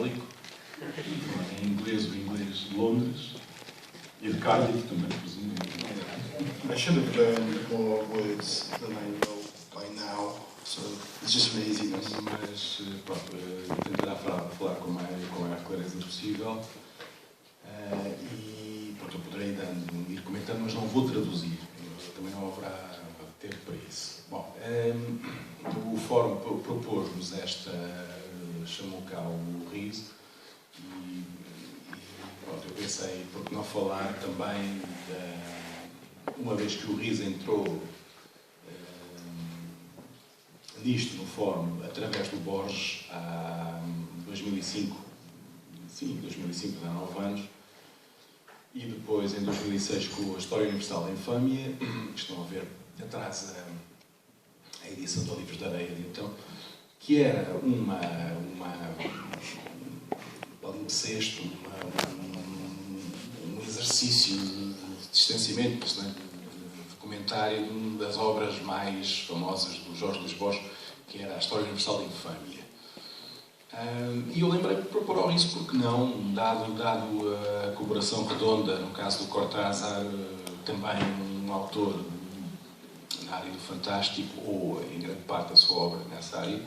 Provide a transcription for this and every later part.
gaélico, em inglês o inglês de Londres, e de Cardiff também, presumo. I should have learned more words than I know by now, so it's just laziness. Mas pronto, tentará falar com a maior clareza possível e pronto, eu poderei ir comentando, mas não vou traduzir, também não haverá tempo para isso. Bom, o fórum propôs-nos chamou cá o Rhys e pronto, eu pensei, por que não falar também, uma vez que o Rhys entrou nisto no fórum através do Borges em 2005, sim, 2005, há 9 anos, e depois em 2006 com a História Universal da Infâmia, que estão a ver atrás a edição do Livros da Areia de então, que era um palimpsesto, um exercício de distanciamento, de comentário de uma das obras mais famosas do Jorge Luís Borges, que era a História Universal da Infâmia. E eu lembrei-me de propor ao Rhys, porque não, dado a colaboração redonda, no caso do Cortázar, também um autor na área do fantástico, ou em grande parte da sua obra nessa área,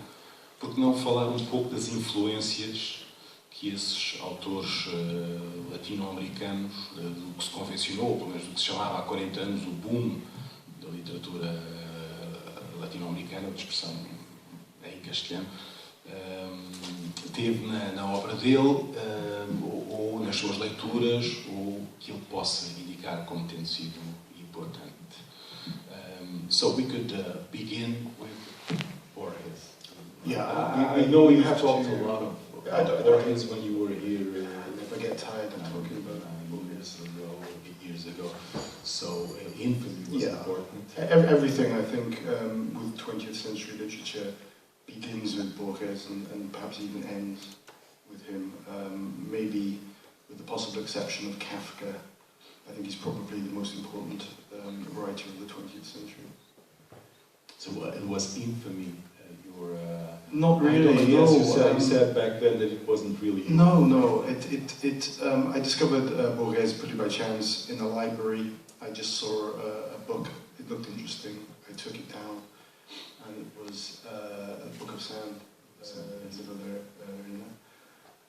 porque não falar um pouco das influências que esses autores latino-americanos, do que se convencionou, pelo menos do que se chamava há 40 anos o boom da literatura latino-americana, de expressão em castelhano, teve na obra dele, ou nas suas leituras, ou que ele possa indicar como tendo sido importante. So we could begin with Borges. Yeah, I know you have talked to, a lot of Borges when you were here. If I get tired of talking about years ago. So infamy was important. Everything, I think, with 20th century literature begins with Borges and perhaps even ends with him. Maybe with the possible exception of Kafka. I think he's probably the most important writer of the 20th century. So it was infamy. Not really. Yes, no, you said back then that it wasn't really. No. I discovered Borges pretty by chance in a library. I just saw a book. It looked interesting. I took it down, and it was a book of sand.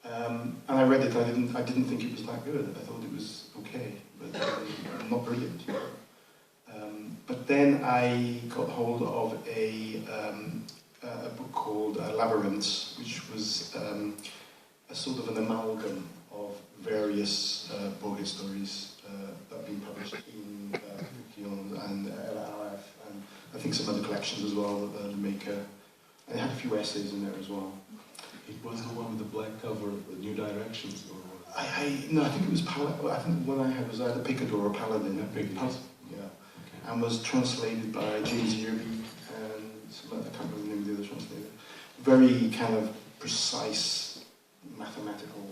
And I read it. I didn't think it was that good. I thought it was okay, but not brilliant. But then I got hold of a book called Labyrinths, which was a sort of an amalgam of various Borges stories that have been published in Fion and LRF, and I think some other collections as well, the Maker. And it had a few essays in there as well. It was the one with the black cover, New Directions, or no, I think it was I think the one I had was either Picador or Paladin. Yeah. Okay. And was translated by James Yerby and some other, I can't remember the name of the other translator. Very kind of precise mathematical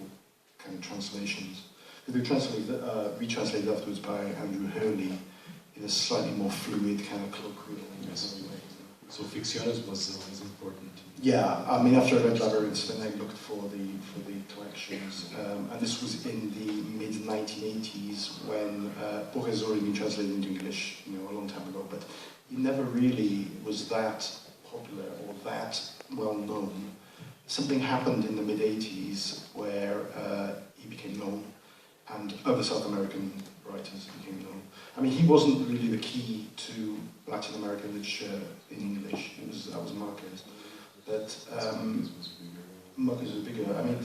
kind of translations. They were retranslated afterwards by Andrew Hurley in a slightly more fluid kind of colloquial way. So Ficciones was important. Yeah, I mean, after I read Labyrinths, then I looked for the collections, and this was in the mid-1980s when Borges had already been translated into English, a long time ago, but he never really was that popular or that well known. Something happened in the mid-80s where he became known, and other South American writers became known. I mean, he wasn't really the key to Latin American literature in English. That was Marquez. But Marquez was bigger. I mean,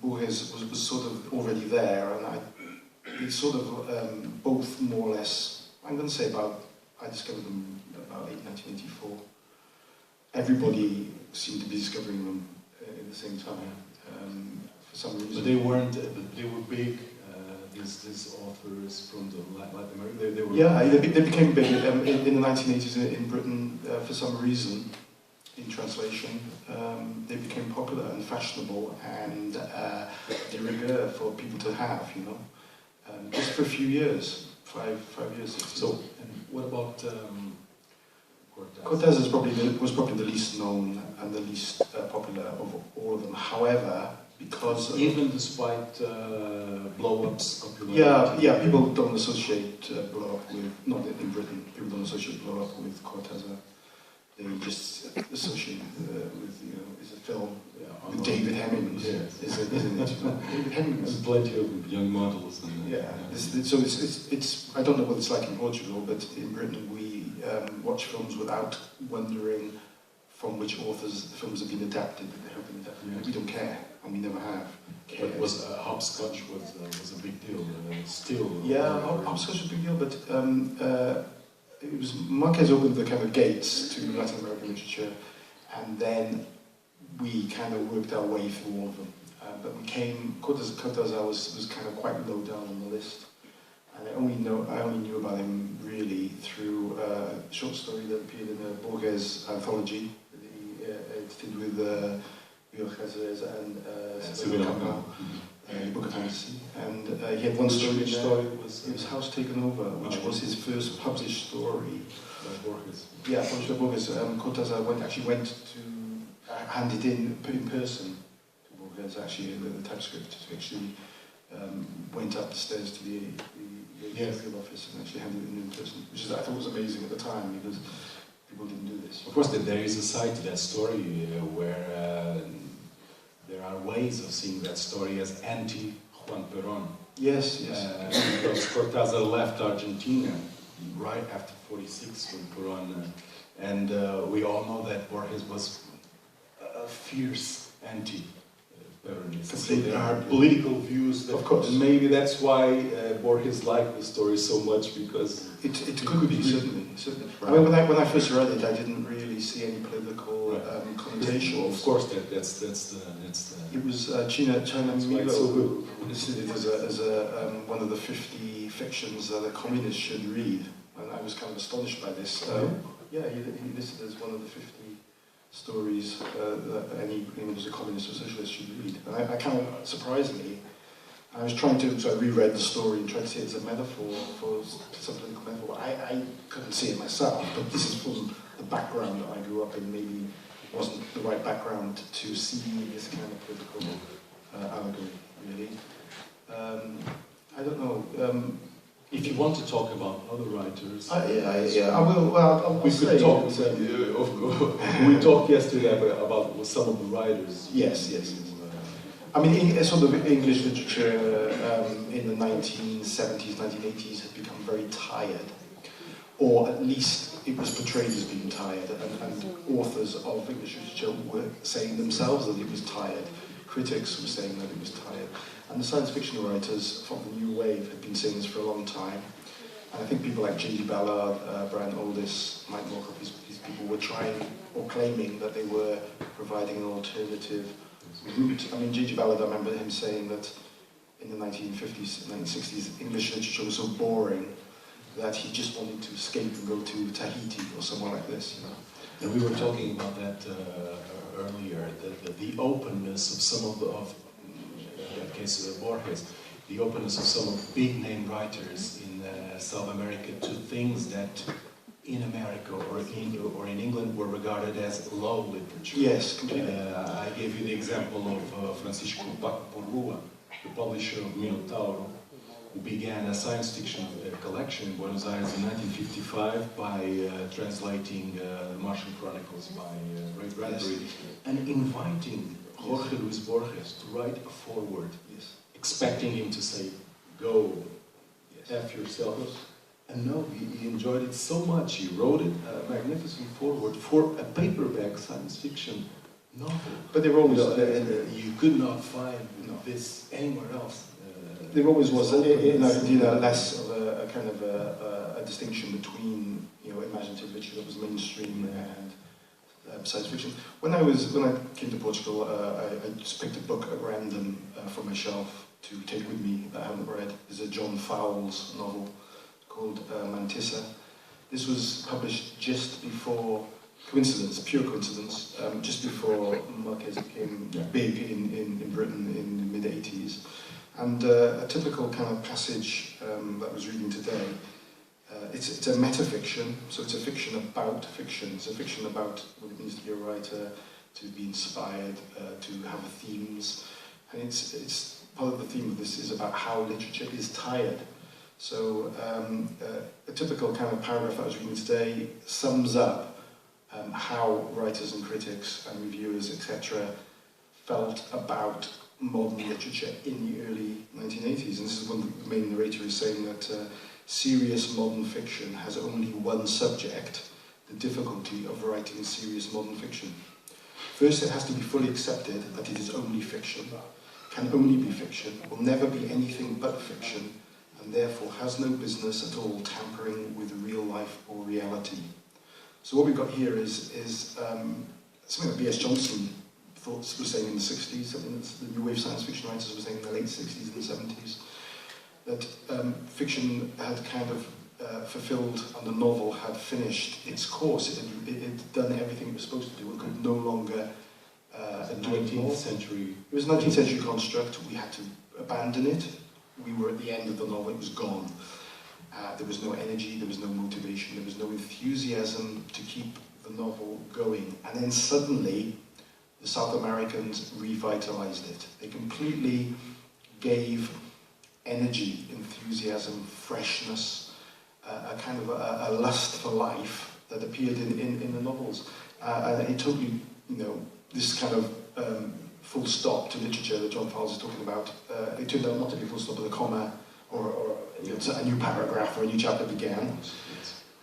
Borges was sort of already there, and it's sort of both more or less. I'm going to say I discovered them about 1984. Everybody seemed to be discovering them at the same time for some reason. But they weren't. They were big. These authors from the Latin America, they were... Yeah, they became big in the 1980s in Britain for some reason, in translation. They became popular and fashionable and de rigueur for people to have, just for a few years, five years. So, and what about Cortázar? Cortázar was probably the least known and the least popular of all of them. However, because even despite blow-ups, yeah, people don't associate blow-up with, not in Britain, people don't associate blow-up with Cortázar. They just associate with, you know, it's a film with David Hemmings, isn't it? You know? David Hemmings. There's plenty of young models. So it's. I don't know what it's like in Portugal, but in Britain we watch films without wondering from which authors the films have been adapted. We don't care, and we never have. But was hopscotch was a big deal still? Yeah, hopscotch was a big deal, but it was Marquez opened the kind of gates to Latin American literature, and then we kind of worked our way through all of them. But Cortázar was kind of quite low down on the list, and I only knew about him really through a short story that appeared in a Borges anthology. It did with Rhys Hughes and Silvio Campbell, the Book of Fantasy, and he had one story. Which story was it was House Taken Over, which was his first published story. Borges. Yeah, published by Borges. Cortázar actually went to hand it in person to Borges. Actually, the typescript actually went up the stairs to the editorial office and actually handed it in person, which I thought was amazing at the time because people didn't do this. Of course, there is a side to that story where there are ways of seeing that story as anti-Juan Perón. Yes. Because Cortázar left Argentina right after '46 when Perón, and we all know that Borges was a fierce anti-Peronist. So there are political views that, of course, maybe that's why Borges liked the story so much, because it could be certainly. Right. I mean, when I first read it, I didn't really see any political connotation. Well, of course, that's the. It was China Milo so who listed it as one of the 50 fictions that a communist should read, and I was kind of astonished by this. He listed it as one of the 50 stories that any who's a communist or socialist should read. And I kind of, surprisingly, I was trying to, so I reread the story and tried to see it as a metaphor for some political metaphor. I couldn't see it myself, but this is from the background that I grew up in. Maybe it wasn't the right background to see this kind of political allegory, really. I don't know. If you want to talk about other writers, I will. Well, we could talk. We talked yesterday about some of the writers. Yes. I mean, sort of English literature in the 1970s, 1980s had become very tired, or at least it was portrayed as being tired, and authors of English literature were saying themselves that it was tired. Critics were saying that it was tired. And the science fiction writers from the new wave had been saying this for a long time. And I think people like J.G. Ballard, Brian Aldiss, Mike Moorcock, these people were trying or claiming that they were providing an alternative route. I mean, J.G. Ballard, I remember him saying that in the 1950s, 1960s, English literature was so boring that he just wanted to escape and go to Tahiti or somewhere like this, you know. And we were talking about that earlier, the openness of some of in that case Borges, the openness of some of big-name writers in South America to things that in America or in England were regarded as low literature. Yes, completely. I gave you the example of Francisco Porrua, the publisher of Minotauro, who began a science fiction collection in Buenos Aires in 1955 by translating Martian Chronicles by Ray Bradbury, and inviting Jorge Luis Borges to write a foreword, expecting him to say, "Go, F yourself." And no, he enjoyed it so much, he wrote it, a magnificent foreword for a paperback science fiction novel. But there always you could not find this anywhere else. There always was in Argentina less of a kind of a distinction between imaginative literature that was mainstream and science fiction. When I came to Portugal, I just picked a book at random from my shelf to take with me that I haven't read. It's a John Fowles novel called Mantissa. This was published just before, pure coincidence, just before Marquez became big in Britain in the mid-80s. And a typical kind of passage that I was reading today, it's a metafiction, so it's a fiction about fiction. It's a fiction about what it means to be a writer, to be inspired, to have themes. And it's part of the theme of this is about how literature is tired. So a typical kind of paragraph I was reading today sums up how writers and critics and reviewers, etc., felt about modern literature in the early 1980s. And this is when the main narrator is saying that serious modern fiction has only one subject, the difficulty of writing serious modern fiction. First, it has to be fully accepted that it is only fiction, can only be fiction, will never be anything but fiction, and therefore has no business at all tampering with real life or reality. So what we've got here is something that B.S. Johnson was saying in the 60s, something that the new wave science fiction writers were saying in the late 60s and 70s, that fiction had kind of fulfilled, and the novel had finished its course. It had done everything it was supposed to do and could no longer do 19th century. It was a 19th century construct. We had to abandon it. We were at the end of the novel. It was gone. There was no energy, there was no motivation, there was no enthusiasm to keep the novel going. And then suddenly, the South Americans revitalized it. They completely gave energy, enthusiasm, freshness, a kind of a lust for life that appeared in the novels. And it totally, this kind of full stop to literature that John Fowles is talking about, it turned out not to be full stop with a comma or a new paragraph or a new chapter began.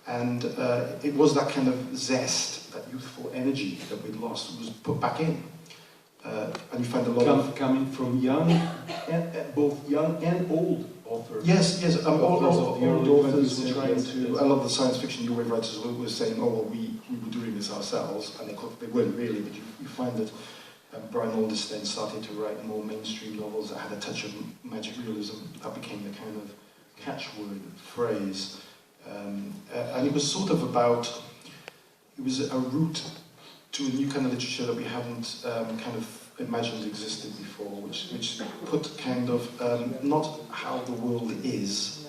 And it was that kind of zest, that youthful energy that we'd lost was put back in. And you find a lot of... Coming from young, both young and old authors. Yes. All authors were trying yes, to... yes. A lot of the science fiction new wave writers were saying, oh, well, we were doing this ourselves. And they weren't really, but you find that Brian Aldiss then started to write more mainstream novels that had a touch of magic realism. That became the kind of catchword phrase. And it was sort of about... It was a route to a new kind of literature that we hadn't kind of imagined existed before, which put kind of not how the world is,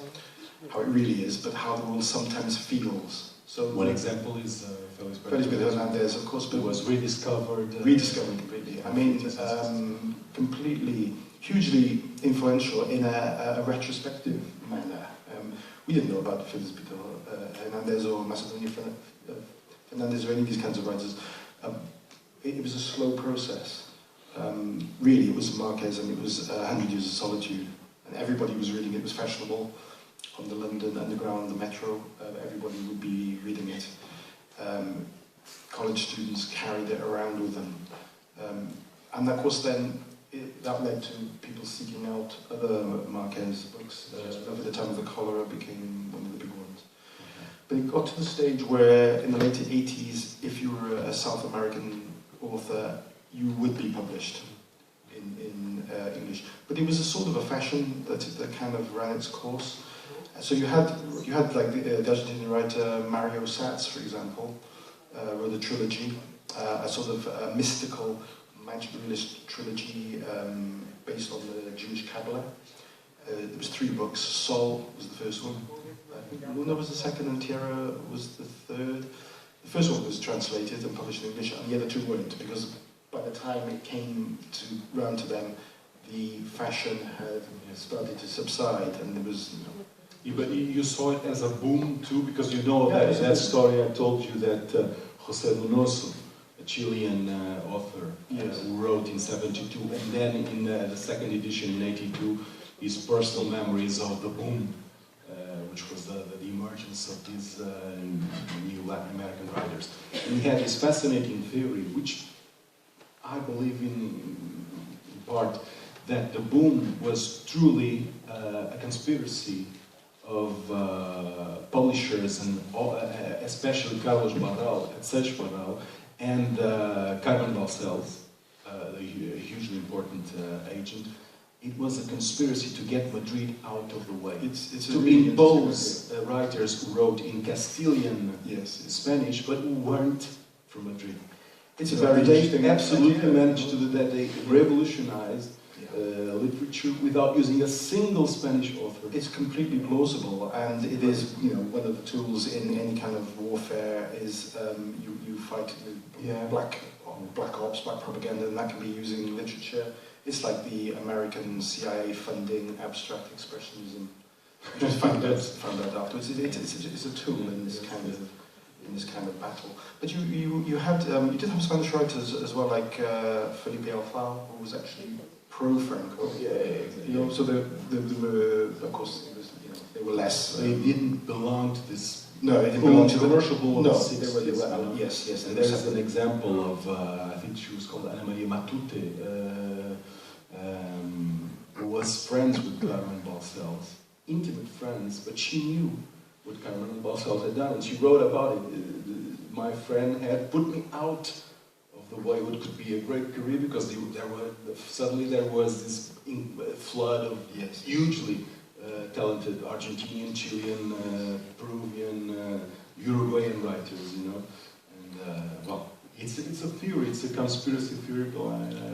how it really is, but how the world sometimes feels. So one example is Feliz Hernandez, of course, but was rediscovered. Rediscovered completely. I mean, completely, hugely influential in a retrospective manner. We didn't know about Feliz Hernandez or Macedonia Fernandez or any of these kinds of writers. It was a slow process. Really, it was Marquez and it was 100 Years of Solitude. And everybody was reading it. It was fashionable on the London Underground, the Metro. Everybody would be reading it. College students carried it around with them. And of course then, that led to people seeking out other Marquez books. Over the Time of the Cholera became one of the big ones. But it got to the stage where in the late 80s, if you were a South American author, you would be published in English. But it was a sort of a fashion that kind of ran its course. So you had like the Argentinian writer Mario Satz, for example, wrote a trilogy, a sort of mystical magic realist trilogy based on the Jewish Kabbalah. There was 3 books. Sol was the first one. I think Luna was the second, and Tierra was the third. The first one was translated and published in English, and the other 2 weren't, because by the time it came round to them, the fashion had started to subside, and there was, But you saw it as a boom too, because that story I told you that José Donoso, a Chilean author, who wrote in '72, and then in the second edition in '82, his personal memories of the boom, which was the emergence of these new Latin American writers. And he had this fascinating theory, which I believe in part, that the boom was truly a conspiracy of publishers, and especially Carlos Barral and Seixas Barral and Carmen Balcells, a hugely important agent. It was a conspiracy to get Madrid out of the way. it's To impose writers who wrote in Castilian Spanish, but who weren't from Madrid. It's a very interesting absolutely idea. managed to do that. They revolutionized literature without using a single Spanish author. It's completely plausible, and it is, one of the tools in any kind of warfare is you fight black ops, black propaganda, and that can be using literature It's like the American CIA funding abstract expressionism. I just found out afterwards. It's a tool in this kind of battle. But you did have Spanish writers as well, like Felipe Alfaro, who was actually pro-Franco. Yeah, exactly. You know, so there were, of course, they were less. They didn't belong to this. No, they didn't belong to the commercial ball of No, the 60s. they were yes. And there's an example of, I think she was called Ana Maria Matute, who was friends with Carmen Balcells, intimate friends, but she knew what Carmen Balcells had done, and she wrote about it. My friend had put me out of the way what could be a great career, because suddenly there was this flood of hugely talented Argentinian, Chilean, Peruvian, Uruguayan writers, you know, and well, it's a theory, it's a conspiracy theory, but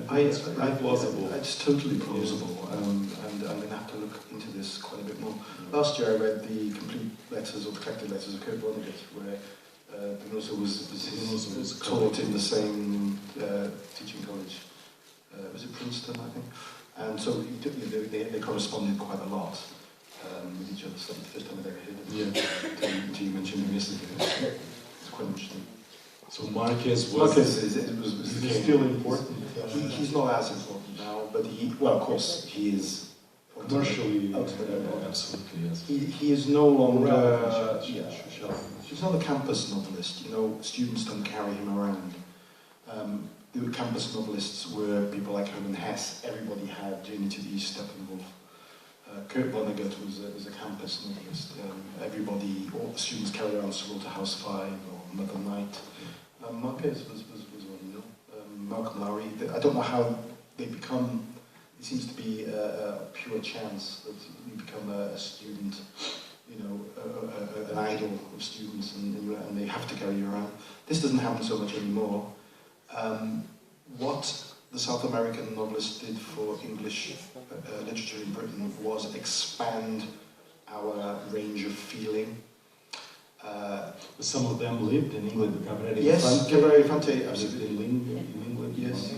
I think it's very plausible. It's totally plausible, and I'm going to have to look into this quite a bit more. Last year I read the complete letters, or the collected letters of Kurt Vonnegut, where Pinoza was taught in the same teaching college. Was it Princeton, I think? And so they corresponded quite a lot with each other. So the first time I ever heard of it. Until you mentioned him yesterday. It's quite interesting. So Marquez was still important. He's not as important now, but of course, he is commercially, absolutely, yes. He is no longer. He's not a campus novelist. You know, students don't carry him around. The campus novelists were people like Hermann Hesse. Everybody had Journey to the East, Steppenwolf. Kurt Vonnegut was a campus novelist. All the students carried around Walter House 5 or Mother Night. Marquez was one, you know. Malcolm Lowry. I don't know how they become. It seems to be a pure chance that you become a student, you know, an idol of students, and they have to carry you around. This doesn't happen so much anymore. What the South American novelists did for English literature in Britain was expand our range of feeling. Some of them lived in England. Yes, Cabaret Infante, absolutely. In England, yes.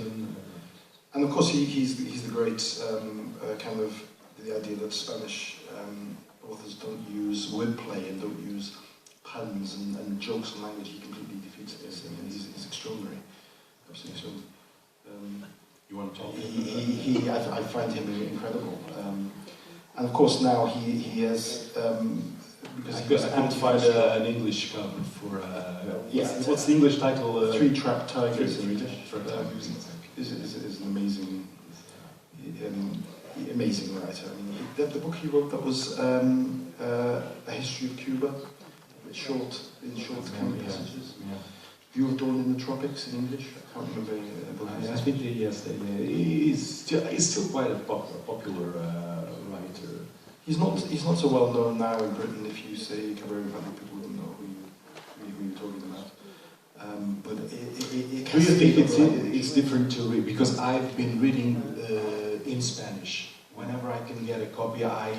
And of course, he's the great kind of the idea that Spanish authors don't use wordplay and don't use puns and jokes and language. He completely defeats this. I mean, he's extraordinary, absolutely extraordinary. You want to talk? I find him incredible. And of course, now he has. Because I couldn't find an English cover for. What's the English title? Three Trapped Tigers. Is an amazing writer. I mean, the book he wrote that was a history of Cuba, short passages. Yeah. View of Dawn in the Tropics in English. I can't remember. I think he's still quite a popular writer. He's not so well known now in Britain. If you say Cabaret Infante, people wouldn't know who you're talking about. But do you think it's different to read? Because I've been reading in Spanish. Whenever I can get a copy, I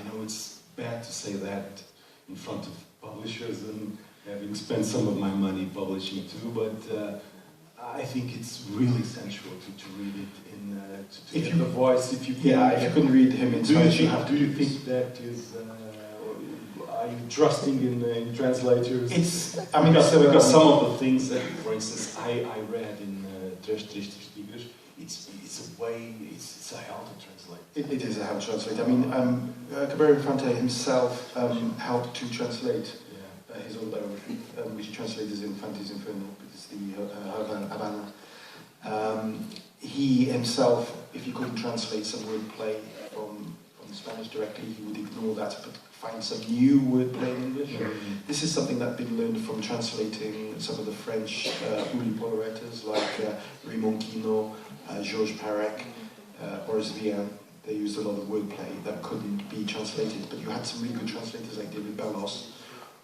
know it's bad to say that in front of publishers and having spent some of my money publishing too, but I think it's really essential to read it to get the voice. If you couldn't read him in Spanish, do you think that is? Are you trusting in translators? Because some of the things that, for instance, I read in Três Tristes Tigres, it's a hell to translate. It is a hell to translate. I mean, Cabaret Infante himself helped to translate his own biography, which he translated as Infante's Inferno, because the Havana. He himself, if he couldn't translate some wordplay from Spanish directly, he would ignore that but find some new wordplay in English. Mm-hmm. This is something that had been learned from translating some of the French Oulipo writers like Raymond Queneau, Georges Perec, Horace Vian. They used a lot of wordplay that couldn't be translated, but you had some really good translators like David Bellos,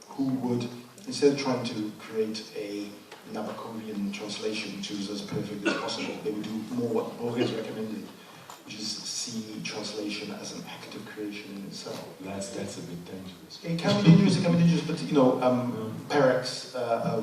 who would, instead of trying to create a Nabokovian translation which was as perfect as possible, they would do more what Borges recommended, which is see translation creation as an act of creation in itself. That's a bit dangerous. It can be dangerous, but you know, Perec's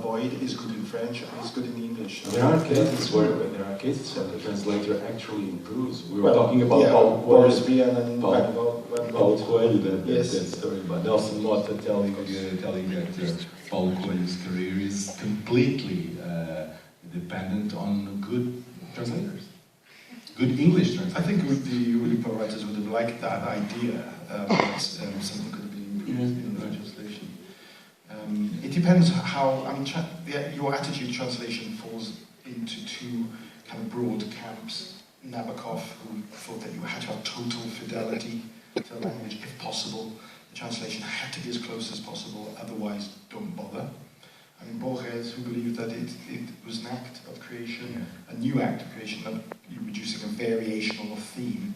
void is good in French and it's good in English. There are cases where the translator actually improves. We were talking about Boris Vian and Paulo Coelho, yes. that story about Nelson Motta telling that Paulo Coelho's career is completely dependent on good translators. Good English translators. I think the Europa writers would have liked that idea, that something could have been improved in the translation. It depends how, I mean, your attitude translation falls into two kind of broad camps. Nabokov, who thought that you had to have total fidelity to the language, if possible. The translation had to be as close as possible, otherwise don't bother. I mean, Borges, who believed that it was an act of creation, a new act of creation, that you're reducing a variation on a theme,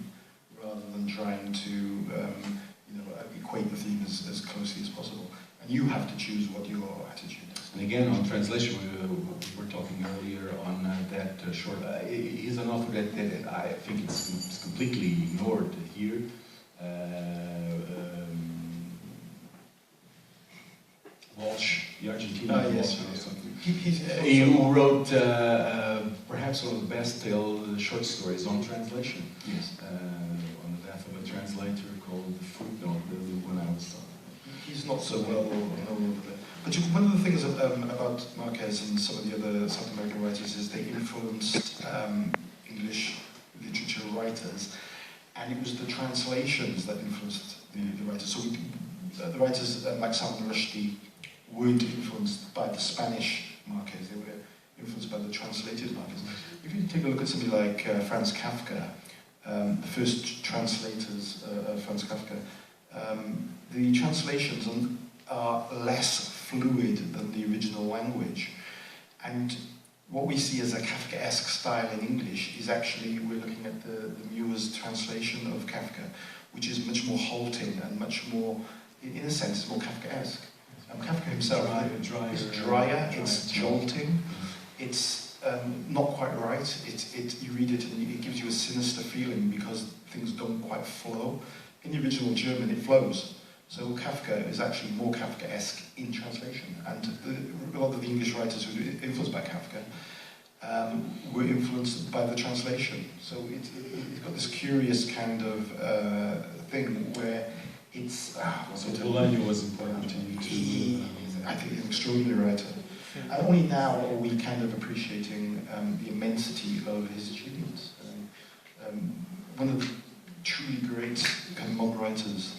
rather than trying to equate the theme as closely as possible. And you have to choose what your attitude is. And again, on translation, we were talking earlier on that short. He's an author that I think it's completely ignored here. Walsh, the Argentinian yes. who wrote perhaps one of the best short stories on translation. Yes. On the death of a translator called The Footnote, the one I was talking. He's not so well known. But one of the things about Marquez and some of the other South American writers is they influenced English literature writers, and it was the translations that influenced the writers. So the writers like Salman Rushdie weren't influenced by the Spanish Marquez, they were influenced by the translated Marquez. If you take a look at somebody like Franz Kafka, the first translators of Franz Kafka, the translations are less fluid than the original language. And what we see as a Kafkaesque style in English is actually, we're looking at the Muir's translation of Kafka, which is much more halting and much more, in a sense, more Kafkaesque. Kafka himself is drier, it's jolting, it's not quite right. You read it and it gives you a sinister feeling because things don't quite flow. In the original German, it flows. So Kafka is actually more Kafkaesque in translation. And a lot of the English writers who were influenced by Kafka were influenced by the translation. So it's got this curious kind of thing where it's... so Bolaño was important to you too. I think he's an extraordinary writer. And only now are we kind of appreciating the immensity of his achievements. One of the truly great kind of modern writers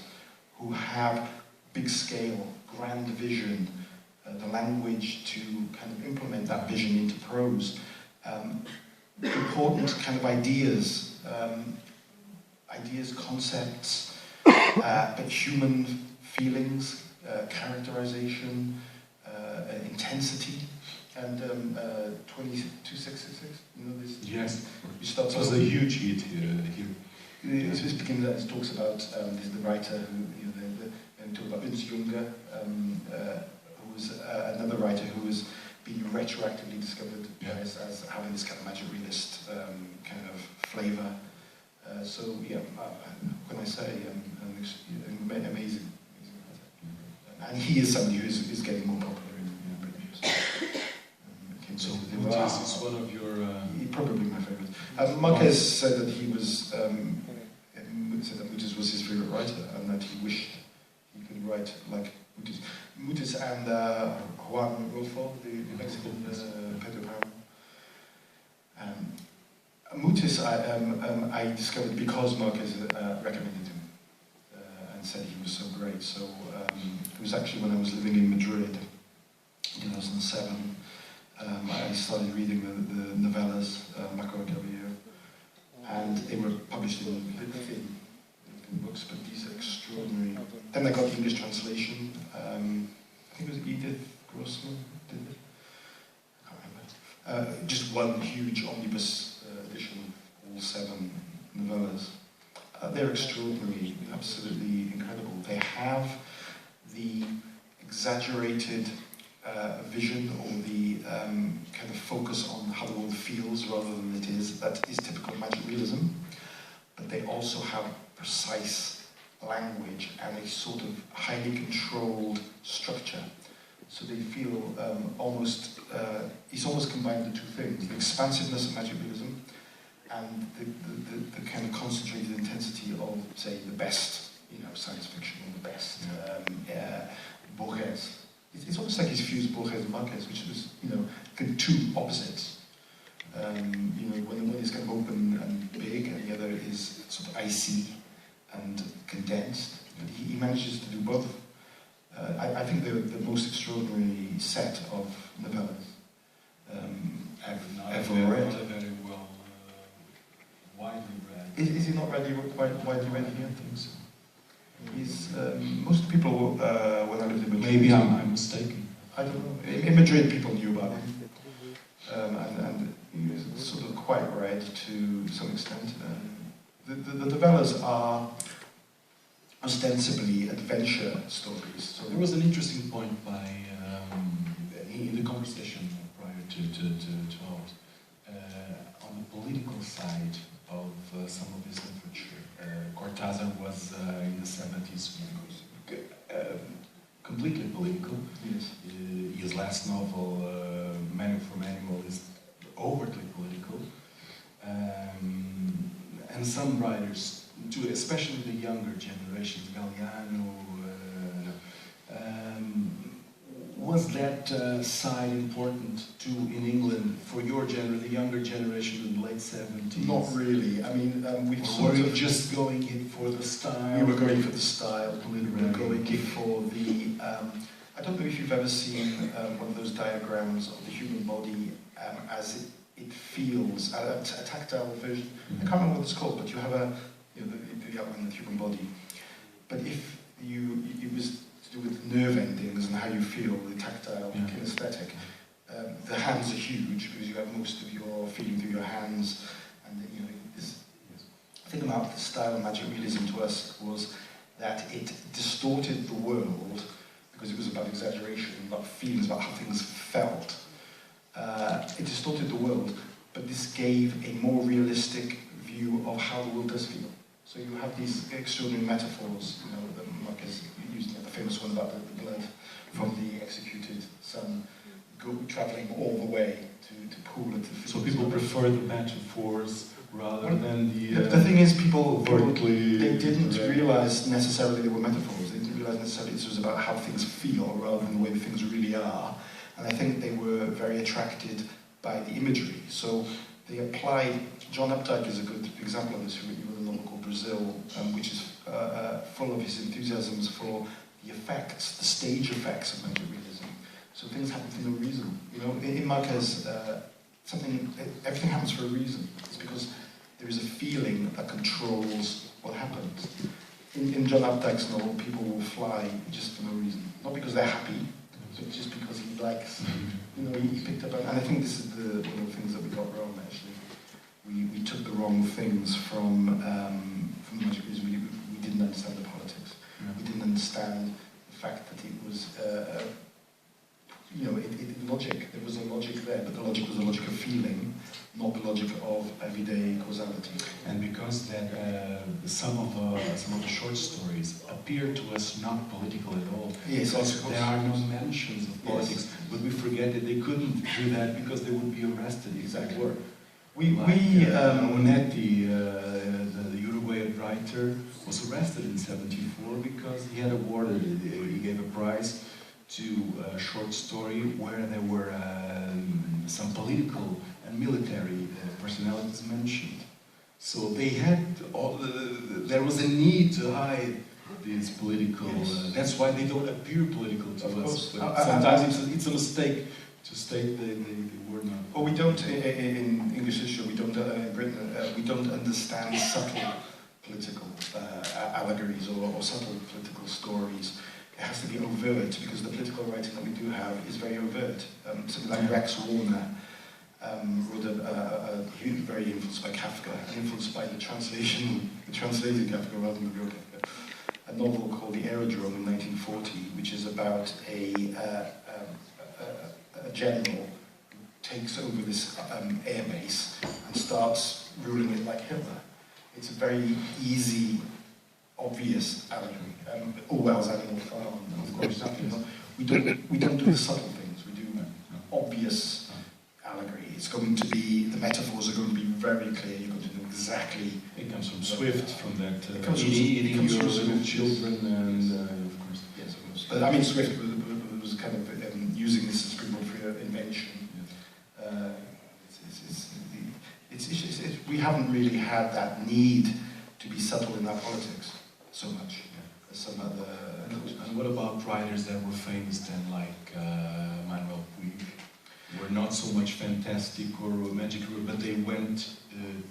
who have big scale, grand vision, the language to kind of implement that vision into prose, important kind of ideas, concepts, but human feelings, characterization, intensity, and 2266, you know this? Yes, it was a huge hit here. This begins, it talks about the writer who, and talk about Ernst Junger, who was another writer who was being retroactively discovered as having this kind of magic realist kind of flavour. So yeah, when I say amazing writer. And he is somebody who is getting more popular in Britain. So Mutis is one of your... probably my favourite. Marquez said that he was... said that Mutis was his favourite writer, and that he wished he could write like Mutis. Mutis and Juan Rulfo, the Mexican Pedro Páramo. Mutis I discovered because Marquez recommended him and said he was so great. So it was actually when I was living in Madrid in 2007. I started reading the novellas, Marco Caballero, and they were published in thin books, but these are extraordinary. Then I got the English translation. I think it was Edith Grossman did it. I can't remember. Just one huge omnibus edition, all 7 novellas. They're extraordinary, absolutely incredible. They have the exaggerated vision, or the kind of focus on how the world feels rather than it is. That is typical magic realism. But they also have precise language and a sort of highly controlled structure. So they feel he's almost combined the two things, the expansiveness of magic realism and the kind of concentrated intensity of, say, the best, science fiction, or the best Borges. It's almost like he's fused Borges and Marquez, which was, kind of two opposites. When one is kind of open and big, and the other is sort of icy and condensed. But he manages to do both. I think they're the most extraordinary set of novellas ever read. Not very well widely read. Is he not widely read here? I think so. He's most people when I lived in Madrid. Maybe I'm mistaken. I don't know. In Madrid, people knew about him, and he was sort of quite read to some extent. The novellas are ostensibly adventure stories. So there was an interesting point by in the conversation prior to ours on the political side of some of his literature. Cortázar was in the 70s completely political. Yes. His last novel, Man from Animal, is overtly political. And some writers, too, especially the younger generations, Galeano, was that side important too in England for your the younger generation in the late 70s? Not really. I mean, we've Or were you just going in for the style? We were going for the style. We were going in for the. I don't know if you've ever seen one of those diagrams of the human body as it feels, a tactile version. I can't remember what it's called, but you have the outline of the human body. But if it was to do with nerve endings and how you feel, the tactile, kinesthetic. The hands are huge because you have most of your feeling through your hands, and the thing about the style of magic realism to us was that it distorted the world because it was about exaggeration, about feelings, about how things felt. It distorted the world, but this gave a more realistic view of how the world does feel. So you have these extraordinary metaphors, that Marquez used, the famous one about the blood from the executed son travelling all the way to pool it. So people prefer the metaphors rather than the thing is, people they didn't realise necessarily they were metaphors. They didn't realise necessarily this was about how things feel rather than the way things really are. And I think they were very attracted by the imagery. So they applied. John Updike is a good example of this. He wrote a novel called Brazil, which is full of his enthusiasms for the effects, the stage effects of magic realism. So things happen for no reason. In Marquez, everything happens for a reason. It's because there is a feeling that controls what happens. In John Updike's novel, people will fly just for no reason. Not because they're happy, but just because he likes. He picked up, and I think this is one of the things that we got wrong, actually. We took the wrong things from magic realism. We didn't understand the politics. Yeah. We didn't understand the fact that it was, logic. There was a logic there, but the logic was the logic of feeling, not the logic of everyday causality. And because that some of the short stories appear to us not political at all, yes, because there are no mentions of politics, yes. But we forget that they couldn't do that because they would be arrested. Exactly. Onetti, the Uruguayan writer, was arrested in '74 because he had awarded, he gave a prize to a short story where there were some political and military personalities mentioned. So they had there was a need to hide these political. Yes. That's why they don't appear political to of us. But sometimes it's a mistake to state they were not. Well, we don't in English literature. We don't in Britain. We don't understand subtle political allegories or subtle political stories. It has to be overt, because the political writing that we do have is very overt. Something like Rex Warner wrote very influenced by Kafka, and influenced by the translated Kafka rather than the real Kafka, a novel called The Aerodrome in 1940, which is about a general who takes over this airbase and starts ruling it like Hitler. It's a very easy obvious allegory. Orwell's Animal Farm, of course, we don't do the subtle things. We do obvious allegory. It's going to be, the metaphors are going to be very clear. You're going to know exactly. It comes from Swift, from that eating your Swift children, and of course, yes, of course. But I mean, Swift was kind of using this as springboard for invention. We haven't really had that need to be subtle in our politics so much as some other. And what about writers that were famous then, like Manuel Puig? Were not so much fantastic or magical, but they went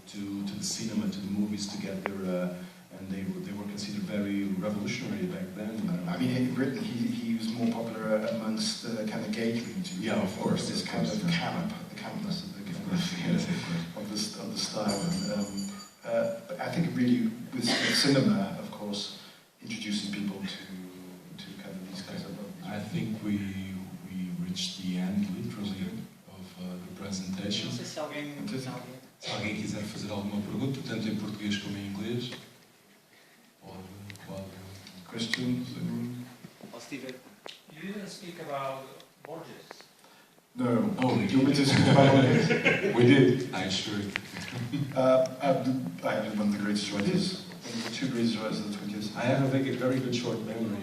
to the cinema, to the movies together, and they were considered very revolutionary back then. I mean, in Britain, he was more popular amongst the kind of gay community. Yeah, of course. This kind of campness of the style. But I think really with cinema, of course, introducing people to kind of these kinds of. I think we reached the end, literally, of the presentation. Não sei se alguém Se alguém quiser fazer alguma pergunta, tanto em português como em inglês, pode. Questions? Or Steven. You didn't speak about Borges. No. Oh, Do you want me to speak about Borges? We did. I sure. I have one of the greatest writers, one of the two greatest writers of the 20th. I have a very good short memory.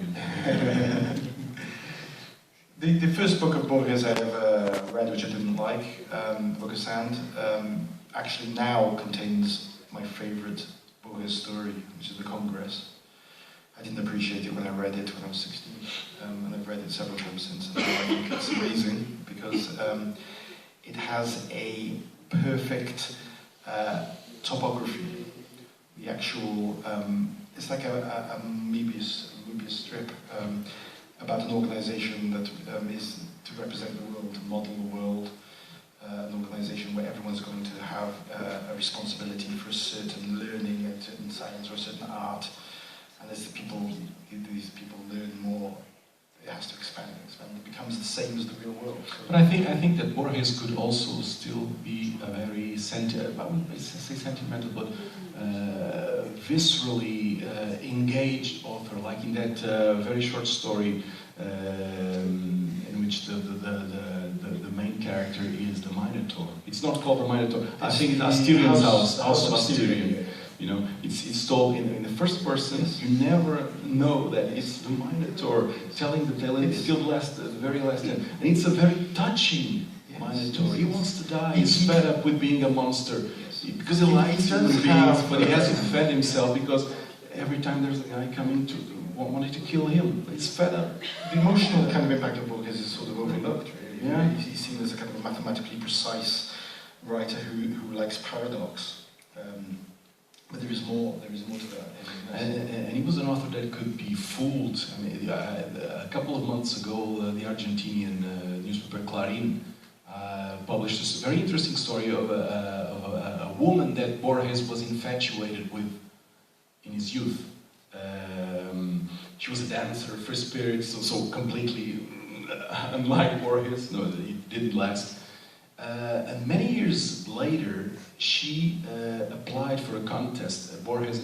The first book of Borges I ever read, which I didn't like, Book of Sand, actually now contains my favourite Borges story, which is The Congress. I didn't appreciate it when I read it when I was 16, and I've read it several times since. And I think it's amazing because it has a perfect topography. The actual, it's like a Moebius strip about an organisation that is to represent the world, to model the world, an organisation where everyone's going to have a responsibility for a certain learning, a certain science or a certain art. And as these people learn more, it has to expand. It becomes the same as the real world. So but I think that Borges could also still be a very I wouldn't say sentimental, but viscerally engaged author, like in that very short story in which the main character is the Minotaur. It's not called the Minotaur. I think it's Asterian's House of Asterian. You know, it's told in the first person. You never know that it's the Minotaur telling the tale until the very last end. And it's a very touching Minotaur. He wants to die. He's fed up with being a monster. Because he likes human beings, but he has to defend himself because every time there's a guy coming to wanting to kill him, he's fed up. the emotional kind of impact of Borges is sort of overlooked, really. Yeah. He's seen as a kind of mathematically precise writer who likes paradox. But there is more to that. And he was an author that could be fooled. I mean, a couple of months ago, the Argentinian newspaper Clarín published this very interesting story of a woman that Borges was infatuated with in his youth. She was a dancer, free spirit, so completely unlike Borges. No, it didn't last. And many years later, she applied for a contest. Borges